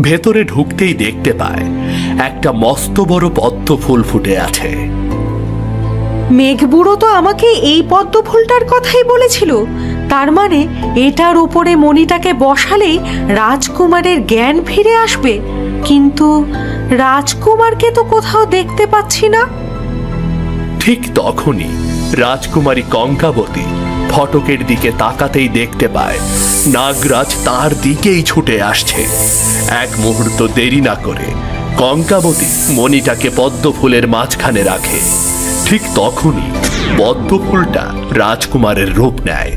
ভেতরে ঢুকতেই দেখতে পায় একটা মস্ত বড় পদ্ম ফুল ফুটে আছে। মেঘবুড়ো তো আমাকে এই পদ্ম ফুলটার কথাই বলেছিল। তার মানে এটার উপরে মণিটাকে বসালেই রাজকুমারের জ্ঞান ফিরে আসবে। কিন্তু রাজকুমারকে তো কোথাও দেখতে পাচ্ছি না। ঠিক তখনই রাজকুমারী কঙ্কাবতী ফটকের দিকে তাকাতেই দেখতে পায় নাগরাজ তার দিকেই ছুটে আসছে। এক মুহূর্ত দেরি না করে কঙ্কাবতী মণিটাকে পদ্ম ফুলের মাঝখানে রাখে। ঠিক তখনই পদ্ম ফুলটা রাজকুমারের রূপ নেয়,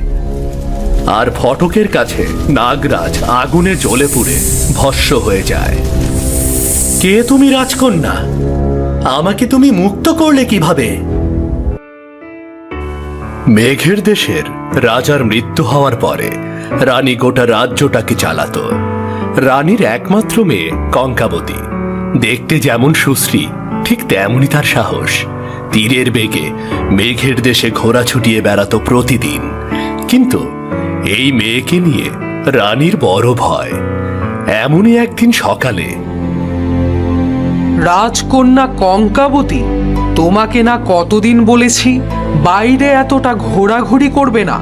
আর ফটকের কাছে নাগরাজ আগুনে জ্বলে পুড়ে ভস্ম হয়ে যায়। কে তুমি রাজকন্যা? আমাকে তুমি মুক্ত করলে কিভাবে? মেঘের দেশের রাজার মৃত্যু হওয়ার পরে রানী গোটা রাজ্যটাকে চালাতো। রানীর একমাত্র মেয়ে কঙ্কাবতী দেখতে যেমন সুশ্রী, ঠিক তেমনই তার সাহস। তীরের বেগে মেঘের দেশে ঘোড়া ছুটিয়ে বেড়াতো প্রতিদিন। কিন্তু এই মেয়েকে নিয়ে রানীর বড় ভয়। এমনই একদিন সকালে, রাজকন্যা কঙ্কাবতী, তোমাকে না কতদিন বলেছি বাইরে এতটা ঘোরাঘুরি করবে না?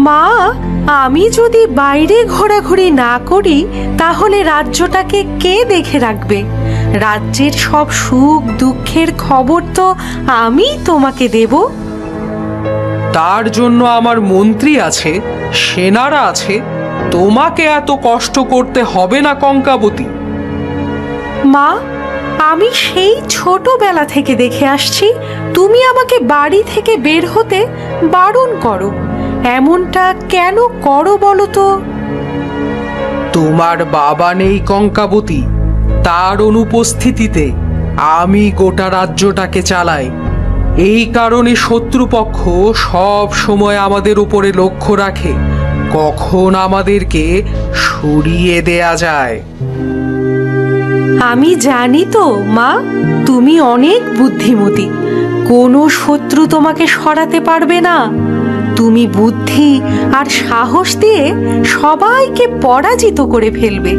মা, আমি যদি বাইরে ঘোরাঘুরি না করি তাহলে রাজ্যটাকে কে দেখে রাখবে? রাজ্যের সব সুখ দুঃখের খবর তো আমি তোমাকে দেব। তার জন্য আমার মন্ত্রী আছে, সেনারা আছে। তোমাকে এত কষ্ট করতে হবে না কঙ্কাবতী। মা, আমি সেই ছোটবেলা থেকে দেখে আসছি তুমি আমাকে বাড়ি থেকে বের হতে বারণ করো। এমনটা কেন করো বলো তো? তোমার বাবা নেই কঙ্কাবতী, তার অনুপস্থিতিতে আমি গোটা রাজ্যটাকে চালাই। এই কারণে শত্রুপক্ষ সব সময় আমাদের উপরে লক্ষ্য রাখে, কখন আমাদেরকে সরিয়ে দেয়া যায়। আমি জানি তো মা, তুমি অনেক বুদ্ধিমতী। কোনো শত্রু তোমাকে সরাতে পারবে না। তুমি বুদ্ধি আর সাহস দিয়ে সবাইকে পরাজিত করে ফেলবে।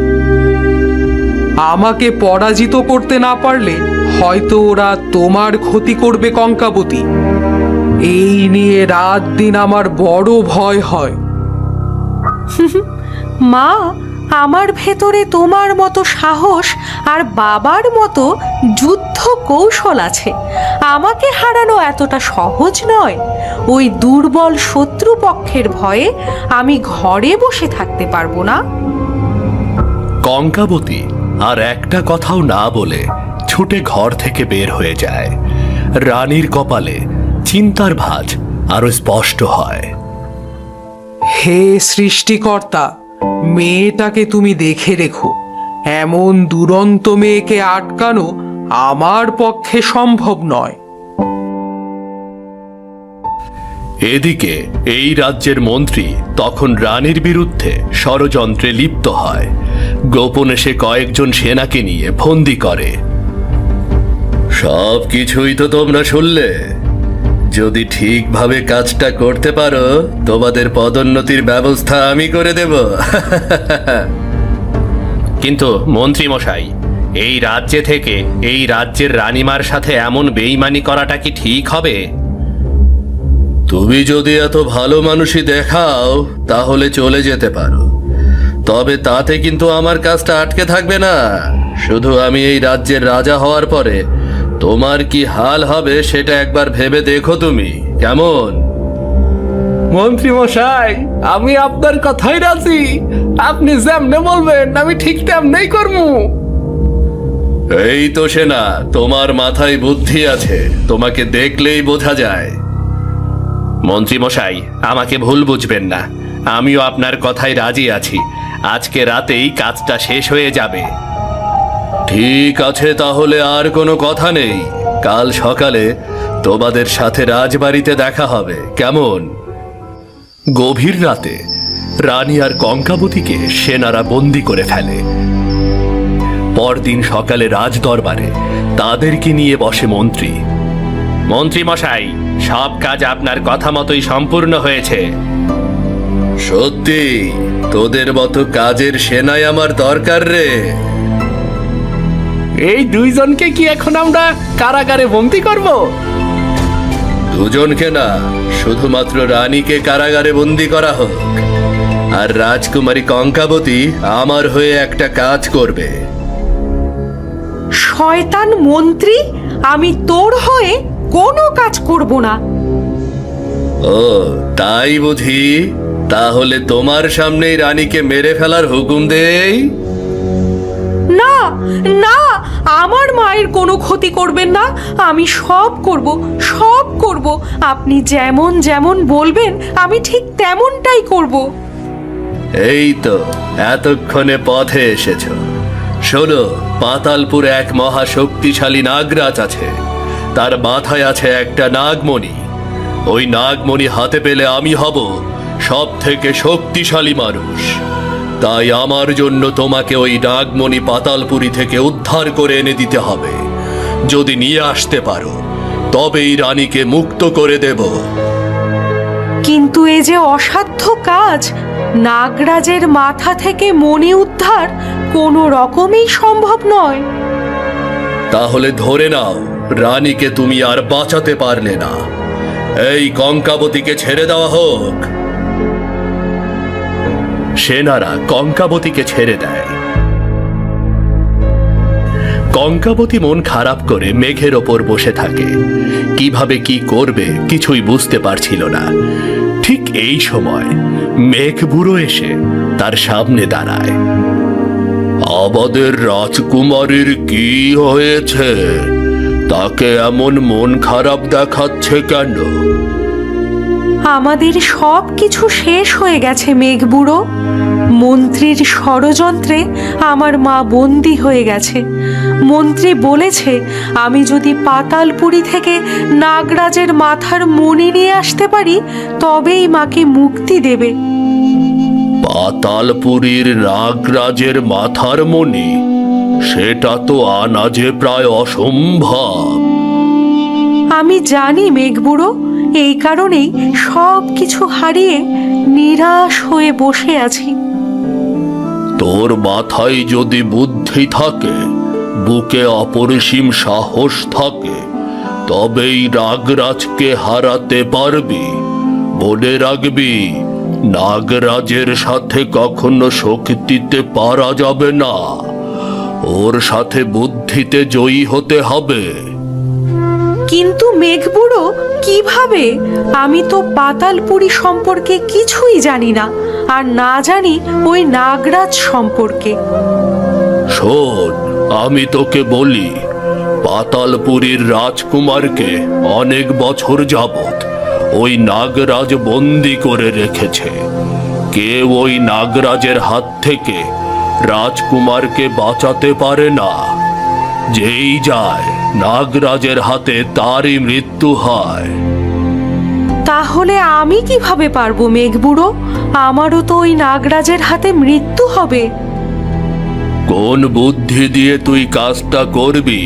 আমাকে পরাজিত করতে না পারলে হয়তো ওরা তোমার ক্ষতি করবে কঙ্কাবতী। এই নিয়ে রাত দিন আমার বড় ভয় হয়। মা, আমার ভেতরে তোমার মতো সাহস আর বাবার মতো যুদ্ধ কৌশল আছে। আমাকে হারানো এতটা সহজ নয়। ওই দুর্বল শত্রুপক্ষের ভয়ে আমি ঘরে বসে থাকতে পারবো না। কঙ্কাবতী আর একটা কথাও না বলে ছুটে ঘর থেকে বের হয়ে যায়। রানীর কপালে চিন্তার ভাঁজ আরো স্পষ্ট হয়। হে সৃষ্টিকর্তা, মেয়েটাকে তুমি দেখে রেখো। এমন দুরন্ত মেয়েকে আটকানো আমার পক্ষে সম্ভব নয়। এদিকে এই রাজ্যের মন্ত্রী তখন রানীর বিরুদ্ধে ষড়যন্ত্রে লিপ্ত হয়। গোপনে সে কয়েকজন সেনাকে নিয়ে বন্দী করে। সব কিছুই তো তোমরা শুনলে। যদি ঠিকভাবে কাজটা করতে পারো, তোমাদের পদোন্নতির ব্যবস্থা আমি করে দেব। কিন্তু মন্ত্রী মশাই, এই রাজ্যে থেকে এই রাজ্যের রানীমার সাথে এমন বেইমানি করাটা কি ঠিক হবে? তুমি যদি এত ভালো মানুষই দেখাও তাহলে চলে যেতে পারো, তবে তাতে কিন্তু আমার কাজটা আটকে থাকবে না। শুধু আমি এই রাজ্যের রাজা হওয়ার পরে তোমার কি হাল হবে সেটা একবার ভেবে দেখো তুমি, কেমন? মন্ত্রী মশাই, আমি আপনার কথাই রাজি। আপনি যেমনে বলবেন আমি ঠিক তেমনই করবো। এই তো সেনা, তোমার মাথায় বুদ্ধি আছে, তোমাকে দেখলেই বোঝা যায়। মন্ত্রী মশাই, আমাকে ভুল বুঝবেন না, আমিও আপনার কথায় রাজি আছি। আজকে রাতেই কাজটা শেষ হয়ে যাবে। ঠিক আছে, তাহলে আর কোনো কথা নেই। কাল সকালে তোমাদের সাথে রাজবাড়িতে দেখা হবে, কেমন? গভীর রাতে রানী আর কঙ্কাবতীকে সেনারা বন্দি করে ফেলে। পরদিন সকালে রাজদরবারে তাদেরকে নিয়ে বসে মন্ত্রী। মন্ত্রী মশাই, সব কাজ আপনার কথা মতোই সম্পূর্ণ হয়েছে। সত্যি তোদের মতো কাজের সেনাই আমার দরকার রে। এই দুইজনকে কি এখন আমরা কারাগারে বন্দি করব? দুজনকে না, শুধুমাত্র রানীকে কারাগারে বন্দি করা হোক, আর রাজকুমারী কঙ্কাবতী আমার হয়ে একটা কাজ করবে। শয়তান মন্ত্রী, আমি তোর হয়ে কোনো কাজ করব না। ও তাই বুঝি? তাহলে তোমার সামনেই রানীকে মেরে ফেলার হুকুম দেই। না না, আমার মায়ের কোনো ক্ষতি করবেন না। আমি সব করব, সব করব। আপনি যেমন যেমন বলবেন আমি ঠিক তেমনটাই করব। এই তো এতক্ষণে পথে এসেছ। শোনো, পাতালপুরে এক মহাশক্তিশালী নাগরাজ আছে। তার মাথায় আছে একটা নাগমণি। ওই নাগমণি হাতে পেলে আমি হব সব থেকে শক্তিশালী মানুষ। তাই আমার জন্য তোমাকে ওই নাগমণি পাতালপুরি থেকে উদ্ধার করে এনে দিতে হবে। যদি নিয়ে আসতে পারো তবেই রানীকে মুক্ত করে দেব। কিন্তু এ যে অসাধ্য কাজ। নাগরাজের মাথা থেকে মণি উদ্ধার কোনো রকমেই সম্ভব নয়। তাহলে ধরে নাও রানীকে তুমি আর বাঁচাতে পারলে না। এই কঙ্কাবতীকে ছেড়ে দেওয়া হোক। সেনারা কঙ্কাবতীকে ছেড়ে দেয়। কঙ্কাবতী মন খারাপ করে মেঘের ওপর বসে থাকে। কিভাবে কি করবে কিছুই বুঝতে পারছিল না। ঠিক এই সময় মেঘ বুড়ো এসে তার সামনে দাঁড়ায়। আমাদের রাজকুমারীর কি হয়েছে? তাকে এমন মন খারাপ দেখাচ্ছে কেন? আমাদের সব কিছু শেষ হয়ে গেছে মেঘবুড়ো। মন্ত্রীর ষড়যন্ত্রে আমার মা বন্দী হয়ে গেছে। মন্ত্রী বলেছে আমি যদি পাতালপুরি থেকে নাগরাজের মাথার মণি নিয়ে আসতে পারি তবেই মাকে মুক্তি দেবে। পাতালপুরীর নাগরাজের মাথার মণি? সেটা তো আনা যে প্রায় অসম্ভব। আমি জানি মেঘবুড়ো, এই কারণেই সব কিছু হারিয়ে নিরাশ হয়ে বসে আছি। তোর মাথায় যদি বুদ্ধি থাকে, বুকে অপরিসীম সাহস থাকে, তবেই নাগরাজকে হারাতে পারবি। মনে রাখবি, নাগরাজের সাথে কখনো শক্তিতে পারা যাবে না। ওর সাথে বুদ্ধিতে জয়ী হতে হবে। কিন্তু মেঘবুড়ো, কিভাবে? আমি তো পাতালপুরি সম্পর্কে কিছুই জানি না, আর না জানি ওই নাগরাজ সম্পর্কে। শোন, আমি তোকে বলি, পাতালপুরীর রাজকুমারকে অনেক বছর যাবত ওই নাগরাজ বন্দি করে রেখেছে। কেউ ওই নাগরাজের হাত থেকে রাজকুমারকে বাঁচাতে পারে না। যেই যায় নাগরাজের হাতে তারই মৃত্যু হয়। তাহলে আমি কিভাবে পারবো মেঘবুড়ো? আমারও তো ওই নাগরাজের হাতে মৃত্যু হবে। কোন বুদ্ধি দিয়ে তুই কাজটা করবি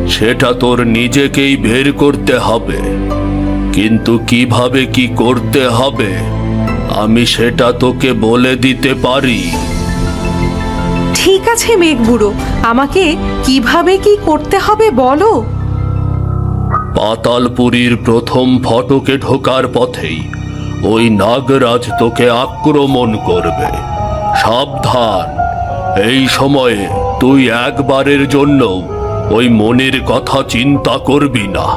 সেটা তোর নিজেকেই বের করতে হবে। কিন্তু কিভাবে কি করতে হবে আমি সেটা তোকে বলে দিতে পারি। ঠিক আছে মেঘবুড়ো, আমাকে কিভাবে কি করতে হবে বলো। পাতালপুরীর প্রথম ফটকে ঢোকার পথেই ওই নাগরাজ তোকে আক্রমণ করবে। সাবধান, এই সময়ে তুই একবারের জন্য ওই মনির কথা চিন্তা করবি না।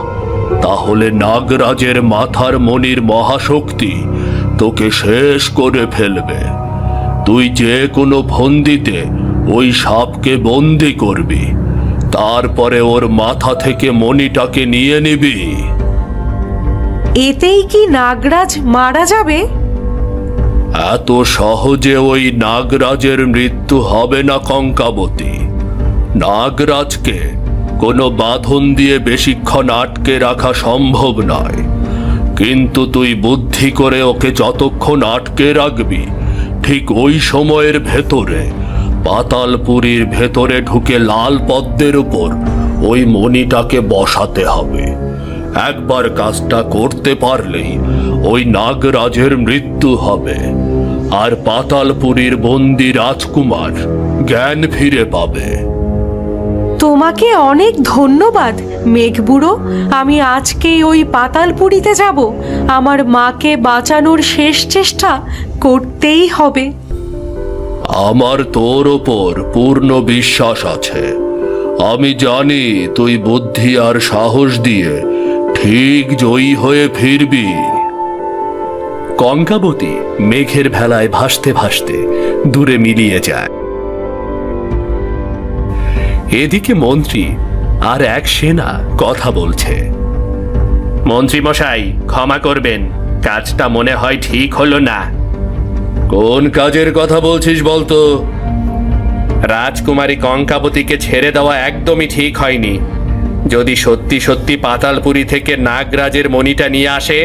তাহলে নাগরাজের মাথার মনির মহাশক্তি তোকে শেষ করে ফেলবে। তুই যে কোনো ফন্দিতে ওই সাপকে বন্দি করবি, তারপরে ওর মাথা থেকে মণিটাকে নিয়ে নিবি। এতেই কি নাগরাজ মারা যাবে? এত সহজে ওই নাগরাজের মৃত্যু হবে না কঙ্কাবতী। নাগরাজকে কোনো বাঁধন দিয়ে বেশিক্ষণ আটকে রাখা সম্ভব নয়। কিন্তু তুই বুদ্ধি করে ওকে যতক্ষণ আটকে রাখবি, ঠিক ওই সময়ের ভেতরে পাতালপুরীর ভেতরে ঢুকে লাল পদ্মের উপর ওই মণিটাকে বসাতে হবে। একবার কাজটা করতে পারলেই ওই নাগরাজের মৃত্যু হবে। আর পাতালপুরীর বন্দি রাজকুমার জ্ঞান ফিরে পাবে। তোমাকে অনেক ধন্যবাদ মেঘবুড়ো। আমি আজকেই ওই পাতালপুরীতে যাব। আমার মাকে বাঁচানোর শেষ চেষ্টা করতেই হবে। আমার তোর ওপর পূর্ণ বিশ্বাস আছে। আমি জানি তুই বুদ্ধি আর সাহস দিয়ে ঠিক জয়ী হয়ে ফিরবি। কঙ্কাবতী মেঘের ভেলায় ভাসতে ভাসতে দূরে মিলিয়ে যায়। এদিকে মন্ত্রী আর এক সেনা কথা বলছে। মন্ত্রী মশাই, ক্ষমা করবেন, কাজটা মনে হয় ঠিক হলো না। কোন কাজের কথা বলছিস বলতো? রাজকুমারী কঙ্কাবতীকে ছেড়ে দেওয়া একদমই ঠিক হয়নি। যদি সত্যি সত্যি পাতালপুরী থেকে নাগরাজের মণিটা নিয়ে আসে,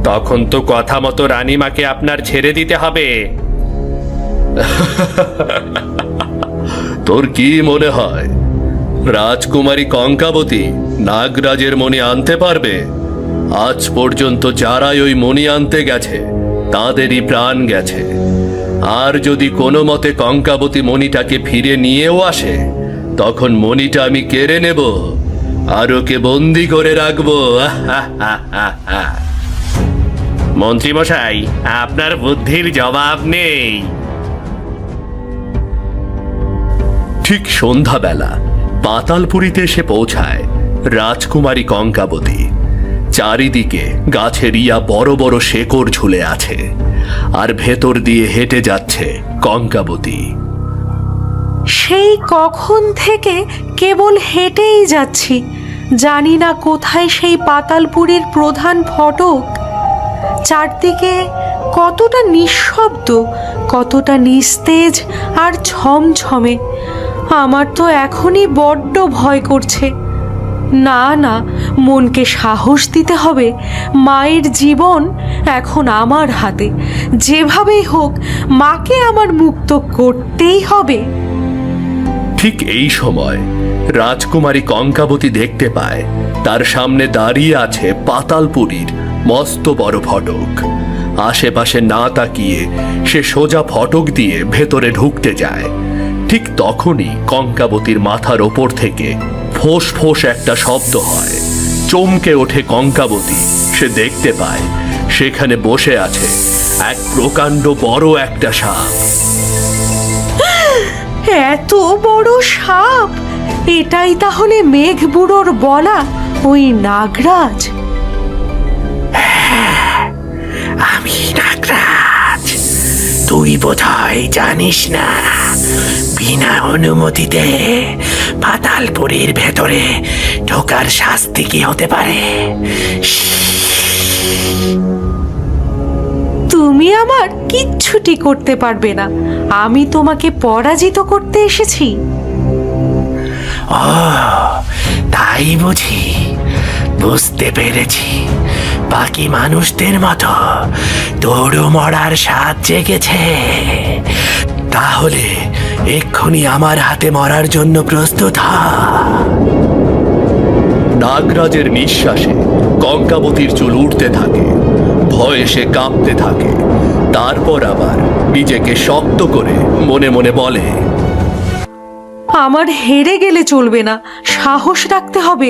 তখন তো কথা মতো রানীমাকে আপনার ছেড়ে দিতে হবে। তোর কি মনে হয় রাজকুমারী কঙ্কাবতী নাগরাজের মণি আনতে পারবে? আজ পর্যন্ত যারাই ওই মণি আনতে গেছে তাদেরই প্রাণ গেছে। আর যদি কোনো মতে কঙ্কাবতী মণিটাকে ফিরে নিয়েও আসে, তখন মণিটা আমি কেড়ে নেব আর ওকে বন্দি করে রাখবো। মন্ত্রী মশাই, আপনার বুদ্ধির জবাব নেই। ঠিক সন্ধ্যাবেলা পাতালপুরীতে এসে পৌঁছায় রাজকুমারী কঙ্কাবতী। চারিদিকে গাছের ইয়া বড় বড় শেকড় ঝুলে আছে, আর ভেতর দিয়ে হেঁটে যাচ্ছে কঙ্কাবতী। সেই কখন থেকে কেবল হেঁটেই যাচ্ছি, জানি না কোথায় সেই পাতালপুরীর প্রধান ফটক। চারদিকে কতটা নিঃশব্দ, কতটা নিস্তেজ আর ছমছমে। আমার তো এখনই বড্ড ভয় করছে। না না, মনকে সাহস দিতে হবে। মায়ের জীবন এখন আমার হাতে। যেভাবেই হোক মাকে আমার মুক্ত করতেই হবে। ঠিক এই সময় রাজকুমারী কঙ্কাবতী দেখতে পায় তার সামনে দাঁড়িয়ে আছে পাতালপুরীর মস্ত বড় ফটক। আশেপাশে না তাকিয়ে সে সোজা ফটক দিয়ে ভেতরে ঢুকতে যায়। ঠিক তখনই কঙ্কাবতীর মাথার ওপর থেকে ফোঁস ফোঁস একটা শব্দ হয়। চমকে ওঠে কঙ্কাবতী। সে দেখতে পায় সেখানে বসে আছে এক প্রকাণ্ড বড় একটা সাপ। এত বড় সাপ! এটাই তাহলে মেঘবুড়োর বলা ওই নাগরাজ। আমি নাগরাজ। তুই বোধহয় জানিস না, বিনা অনুমতিতে পাতালপুরীর ভেতরে ঢোকার শাস্তি কি হতে পারে। তুমি আমার কিচ্ছুটি করতে পারবে না। আমি তোমাকে পরাজিত করতে এসেছি। ও, তাই বুঝি? বুঝতে পেরেছি, বাকি মানুষদের মতো তোরও মরার স্বাদ জেগেছে। তাহলে এক্ষুনি আমার হাতে মরার জন্য প্রস্তুত হ। নাগরাজের নিঃশ্বাসে কঙ্কাবতীর চুল উঠতে থাকে, ভয়ে সে কাঁপতে থাকে। তারপর আবার নিজেকে শক্ত করে মনে মনে বলে, আমার হেরে গেলে চলবে না, সাহস রাখতে হবে।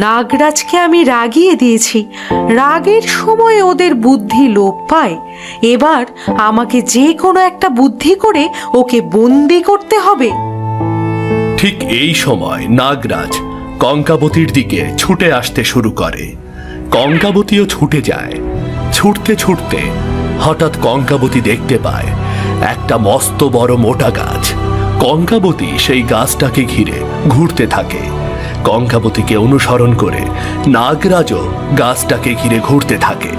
নাগরাজকে আমি রাগিয়ে দিয়েছি, রাগের সময় ওদের বুদ্ধি লোপ পায়। এবার আমাকে যে কোনো একটা বুদ্ধি করে ওকে বন্দি করতে হবে। ঠিক এই সময় নাগরাজ কঙ্কাবতীর দিকে ছুটে আসতে শুরু করে। কঙ্কাবতীও ছুটে যায়। ছুটতে ছুটতে হঠাৎ কঙ্কাবতী দেখতে পায় একটা মস্ত বড় মোটা গাছ। কঙ্কাবতী সেই গাছটাকে ঘিরে ঘুরতে থাকে। কঙ্কাবতীকে অনুসরণ করে নাগরাজও গাছটাকে ঘিরে ঘুরতে থাকে।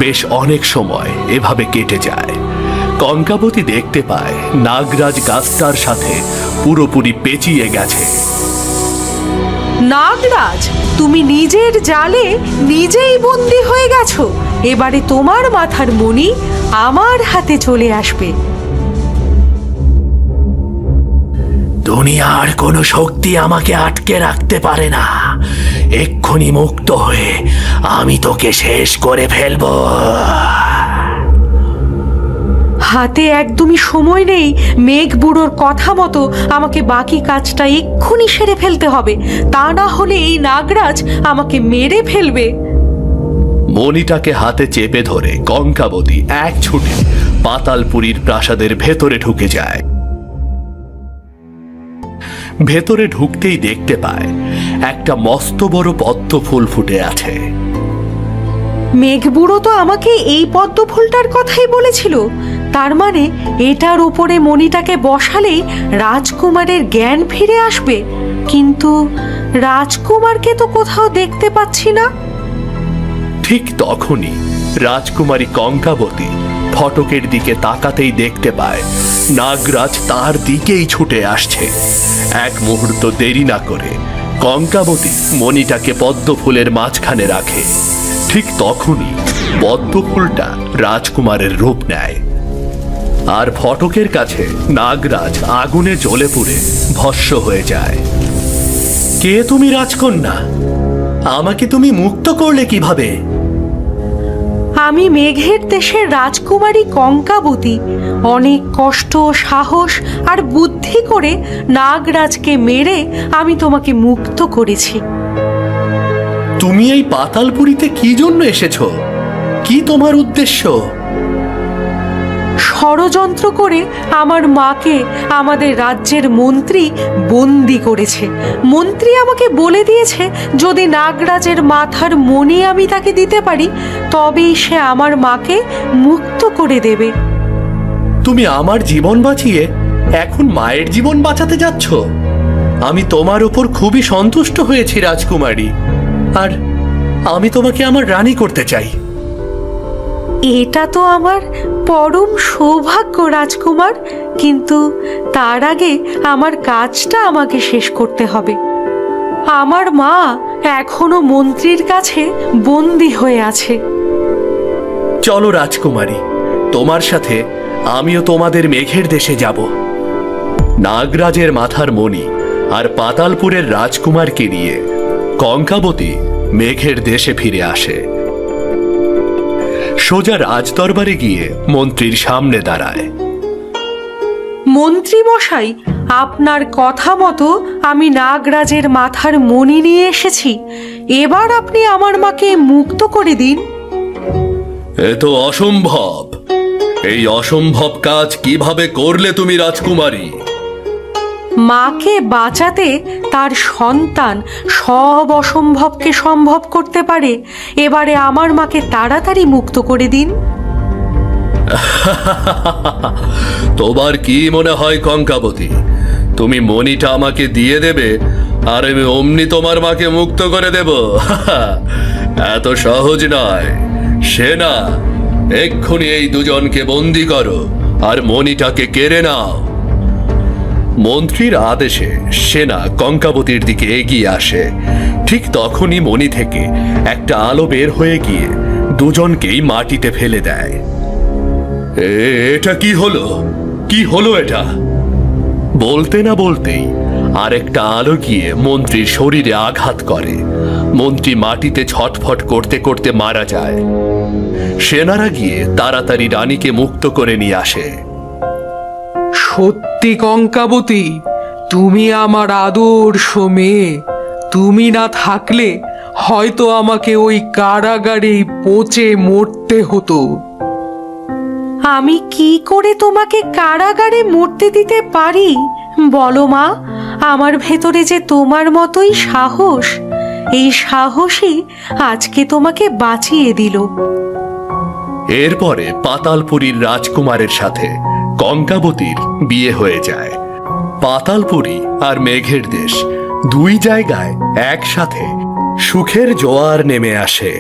বেশ অনেক সময় এভাবে কেটে যায়। কঙ্কাবতী দেখতে পায় নাগরাজ গাছটার সাথে পুরোপুরি পেঁচিয়ে গেছে। নাগরাজ, তুমি নিজের জালে নিজেই বন্দি হয়ে গেছো। এবারে তোমার মাথার মণি আমার হাতে চলে আসবে। দুনিয়ার কোনো শক্তি আমাকে আটকে রাখতে পারে না। এক্ষুনি মুক্ত হয়ে আমি তোকে শেষ করে ফেলবো। হাতে একদমই সময় নেই। মেঘ বুড়োর কথা মতো আমাকে বাকি কাজটা এক্ষুনি সেরে ফেলতে হবে, তা না হলে এই নাগরাজ আমাকে মেরে ফেলবে। মণিটাকে হাতে চেপে ধরে কঙ্কাবতী এক ছুটে পাতালপুরীর প্রাসাদের ভেতরে ঢুকে যায়। ভেতরে ঢুকতেই দেখতে পায় একটা মস্ত বড় পদ্ম ফুল ফুটে আছে। মেঘবুড়ো তো আমাকে এই পদ্ম ফুলটার কথাই বলেছিল। তার মানে এটার উপরে মণিটাকে বসালেই রাজকুমারের জ্ঞান ফিরে আসবে। কিন্তু রাজকুমারকে তো কোথাও দেখতে পাচ্ছি না। ঠিক তখনই রাজকুমারী কঙ্কাবতী ফটকের দিকে তাকাতেই দেখতে পায় নাগরাজ তার দিকেই ছুটে আসছে। এক মুহূর্ত দেরি না করে কঙ্কাবতী মণিটাকে পদ্ম ফুলের মাঝখানে রাখে। ঠিক তখনই পদ্ম ফুলটা রাজকুমারের রূপ নেয়, আর ফটকের কাছে নাগরাজ আগুনে জ্বলে পুড়ে ভস্ম হয়ে যায়। কে তুমি রাজকন্যা? আমাকে তুমি মুক্ত করলে কিভাবে? আমি মেঘের দেশের রাজকুমারী কঙ্কাবতী। অনেক কষ্ট, সাহস আর বুদ্ধি করে নাগরাজকে মেরে আমি তোমাকে মুক্ত করেছি। তুমি এই পাতালপুরীতে কি জন্য এসেছো? কি তোমার উদ্দেশ্য? ষড়যন্ত্র করে আমার মাকে আমাদের রাজ্যের মন্ত্রী বন্দি করেছে। মন্ত্রী আমাকে বলে দিয়েছে যদি নাগরাজের মাথার মণি আমি তাকে দিতে পারি তবেই সে আমার মাকে মুক্ত করে দেবে। তুমি আমার জীবন বাঁচিয়ে এখন মায়ের জীবন বাঁচাতে যাচ্ছ? আমি তোমার উপর খুবই সন্তুষ্ট হয়েছি রাজকুমারী, আর আমি তোমাকে আমার রানী করতে চাই। এটা তো আমার পরম সৌভাগ্য রাজকুমার, কিন্তু তার আগে আমার কাজটা আমাকে শেষ করতে হবে। আমার মা এখনো মন্ত্রীর কাছে বন্দী হয়ে আছে। চলো রাজকুমারী, তোমার সাথে আমিও তোমাদের মেঘের দেশে যাব। নাগরাজের মাথার মণি আর পাতালপুরের রাজকুমারকে নিয়ে কঙ্কাবতী মেঘের দেশে ফিরে আসে। সোজা রাজদরবারে গিয়ে মন্ত্রীর সামনে দাঁড়ায়। মন্ত্রী মশাই, আপনার কথা মতো আমি নাগরাজের মাথার মণি নিয়ে এসেছি। এবার আপনি আমার মাকে মুক্ত করে দিন। এ তো অসম্ভব। এই অসম্ভব কাজ কিভাবে করলে তুমি রাজকুমারী? মাকে বাঁচাতে তার সন্তান সব অসম্ভবকে সম্ভব করতে পারে। এবারে আমার মাকে তাড়াতাড়ি মুক্ত করে দিন। তোমার কি মনে হয় কঙ্কাবতী, তুমি মণিটা আমাকে দিয়ে দেবে আর আমি অমনি তোমার মাকে মুক্ত করে দেব? এত সহজ নয়। সেনা, এক্ষুনি এই দুজনকে বন্দি করো আর মণিটাকে কেড়ে নাও। মন্ত্রীর আদেশে সেনা কঙ্কাবতীর দিকে এগিয়ে আসে। ঠিক তখনই মণি থেকে একটা আলো বের হয়ে গিয়ে দুজনকেই মাটিতে ফেলে দেয়। এটা কি হলো? কি হলো এটা? বলতে না বলতেই আরেকটা আলো গিয়ে মন্ত্রীর শরীরে আঘাত করে। মন্ত্রী মাটিতে ছটফট করতে করতে মারা যায়। সেনারা গিয়ে তাড়াতাড়ি রানীকে মুক্ত করে নিয়ে আসে। সত্যি কঙ্কাবতী, তুমি আমার আদর্শ মেয়ে। তুমি না থাকলে হয়তো আমাকে ওই কারাগারেই পচে মরতে হতো। আমি কি করে তোমাকে কারাগারে মরতে দিতে পারি বলো মা? আমার ভেতরে যে তোমার মতোই সাহস, এই সাহসই আজকে তোমাকে বাঁচিয়ে দিল। এরপরে পাতালপুরীর রাজকুমারের সাথে কঙ্কাবতীর বিয়ে হয়ে যায়। পাতালপুরী আর মেঘের দেশ দুই জায়গায় একসাথে সুখের জোয়ার নেমে আসে।